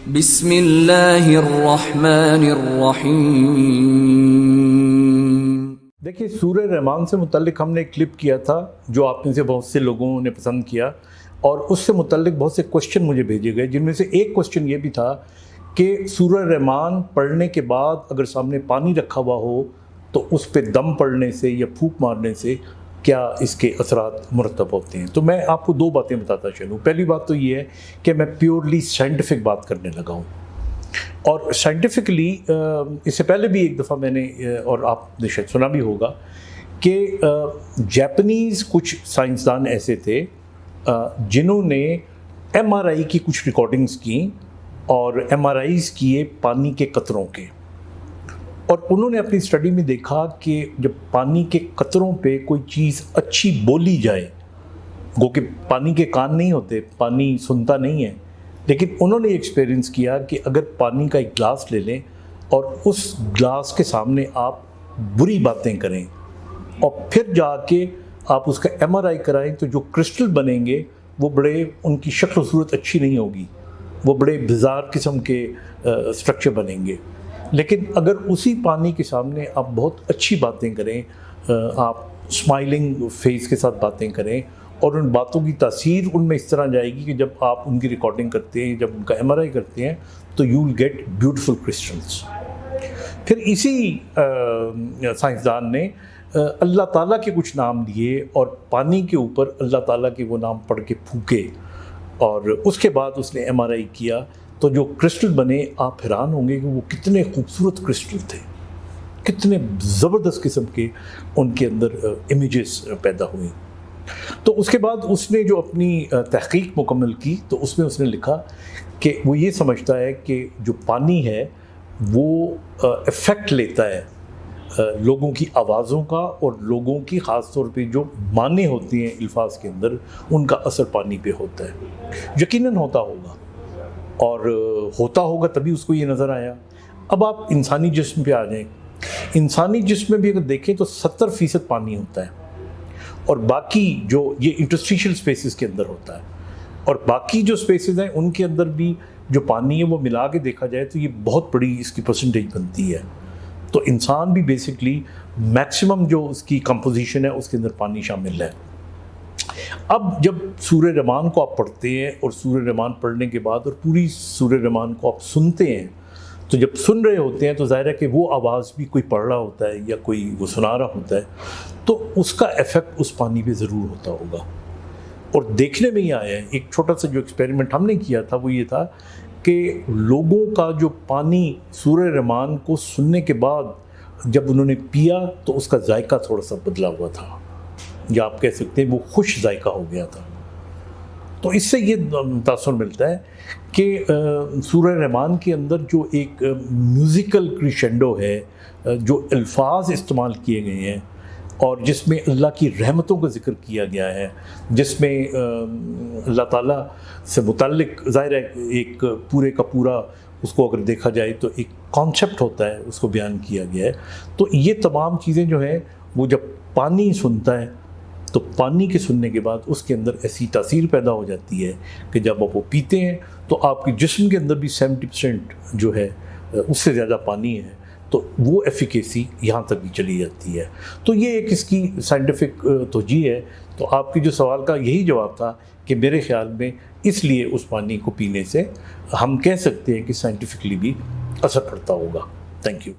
بسم اللہ الرحمن الرحیم۔ دیکھیے، سورہ رحمان سے متعلق ہم نے ایک کلپ کیا تھا جو آپ میں سے بہت سے لوگوں نے پسند کیا، اور اس سے متعلق بہت سے کوشچن مجھے بھیجے گئے، جن میں سے ایک کوشچن یہ بھی تھا کہ سورہ رحمان پڑھنے کے بعد اگر سامنے پانی رکھا ہوا ہو تو اس پہ دم پڑنے سے یا پھونک مارنے سے کیا اس کے اثرات مرتب ہوتے ہیں۔ تو میں آپ کو دو باتیں بتاتا چلوں۔ پہلی بات تو یہ ہے کہ میں پیورلی سائنٹیفک بات کرنے لگا ہوں، اور سائنٹیفکلی اس سے پہلے بھی ایک دفعہ میں نے، اور آپ نے شاید سنا بھی ہوگا، کہ جاپنیز کچھ سائنسدان ایسے تھے جنہوں نے ایم آر آئی کی کچھ ریکارڈنگز کیں اور ایم آر آئیز کیے پانی کے قطروں کے، اور انہوں نے اپنی اسٹڈی میں دیکھا کہ جب پانی کے قطروں پہ کوئی چیز اچھی بولی جائے، گو کہ پانی کے کان نہیں ہوتے، پانی سنتا نہیں ہے، لیکن انہوں نے ایکسپیرینس کیا کہ اگر پانی کا ایک گلاس لے لیں اور اس گلاس کے سامنے آپ بری باتیں کریں اور پھر جا کے آپ اس کا ایم آر آئی کرائیں تو جو کرسٹل بنیں گے وہ بڑے، ان کی شکل و صورت اچھی نہیں ہوگی، وہ بڑے بزار قسم کے اسٹرکچر بنیں گے۔ لیکن اگر اسی پانی کے سامنے آپ بہت اچھی باتیں کریں، آپ اسمائلنگ فیس کے ساتھ باتیں کریں، اور ان باتوں کی تاثیر ان میں اس طرح جائے گی کہ جب آپ ان کی ریکارڈنگ کرتے ہیں، جب ان کا ایم آر آئی کرتے ہیں تو you will get beautiful crystals. پھر اسی سائنسدان نے اللہ تعالیٰ کے کچھ نام لیے اور پانی کے اوپر اللہ تعالیٰ کے وہ نام پڑھ کے پھونکے، اور اس کے بعد اس نے ایم آر آئی کیا تو جو کرسٹل بنے، آپ حیران ہوں گے کہ وہ کتنے خوبصورت کرسٹل تھے، کتنے زبردست قسم کے ان کے اندر امیجز پیدا ہوئے۔ تو اس کے بعد اس نے جو اپنی تحقیق مکمل کی تو اس میں اس نے لکھا کہ وہ یہ سمجھتا ہے کہ جو پانی ہے وہ افیکٹ لیتا ہے لوگوں کی آوازوں کا، اور لوگوں کی خاص طور پہ جو معنی ہوتی ہیں الفاظ کے اندر، ان کا اثر پانی پہ ہوتا ہے۔ یقیناً ہوتا ہوگا، اور ہوتا ہوگا تبھی اس کو یہ نظر آیا۔ اب آپ انسانی جسم پہ آ جائیں، انسانی جسم میں بھی اگر دیکھیں تو 70% پانی ہوتا ہے، اور باقی جو یہ انٹرسٹیشل سپیسز کے اندر ہوتا ہے، اور باقی جو سپیسز ہیں ان کے اندر بھی جو پانی ہے وہ ملا کے دیکھا جائے تو یہ بہت بڑی اس کی پرسنٹیج بنتی ہے۔ تو انسان بھی بیسکلی میکسیمم جو اس کی کمپوزیشن ہے اس کے اندر پانی شامل ہے۔ اب جب سورہ رحمان کو آپ پڑھتے ہیں، اور سورہ رحمان پڑھنے کے بعد اور پوری سورہ رحمان کو آپ سنتے ہیں، تو جب سن رہے ہوتے ہیں تو ظاہر ہے کہ وہ آواز بھی کوئی پڑھ رہا ہوتا ہے یا کوئی وہ سنا رہا ہوتا ہے، تو اس کا ایفیکٹ اس پانی پہ ضرور ہوتا ہوگا۔ اور دیکھنے میں یہ آیا ہے، ایک چھوٹا سا جو ایکسپیریمنٹ ہم نے کیا تھا وہ یہ تھا کہ لوگوں کا جو پانی سورہ رحمان کو سننے کے بعد جب انہوں نے پیا تو اس کا ذائقہ تھوڑا سا بدلا ہوا تھا، یا آپ کہہ سکتے ہیں وہ خوش ذائقہ ہو گیا تھا۔ تو اس سے یہ تاثر ملتا ہے کہ سورہ رحمان کے اندر جو ایک میوزیکل کریشنڈو ہے، جو الفاظ استعمال کیے گئے ہیں، اور جس میں اللہ کی رحمتوں کا ذکر کیا گیا ہے، جس میں اللہ تعالیٰ سے متعلق ظاہر ہے ایک پورے کا پورا اس کو اگر دیکھا جائے تو ایک کانسیپٹ ہوتا ہے، اس کو بیان کیا گیا ہے۔ تو یہ تمام چیزیں جو ہیں وہ جب پانی سنتا ہے تو پانی کے سننے کے بعد اس کے اندر ایسی تاثیر پیدا ہو جاتی ہے کہ جب آپ وہ پیتے ہیں تو آپ کے جسم کے اندر بھی 70% جو ہے اس سے زیادہ پانی ہے، تو وہ ایفیکیسی یہاں تک بھی چلی جاتی ہے۔ تو یہ ایک اس کی سائنٹیفک توجیہ ہے۔ تو آپ کے جو سوال کا یہی جواب تھا کہ میرے خیال میں اس لیے اس پانی کو پینے سے ہم کہہ سکتے ہیں کہ سائنٹیفکلی بھی اثر پڑتا ہوگا۔ Thank you.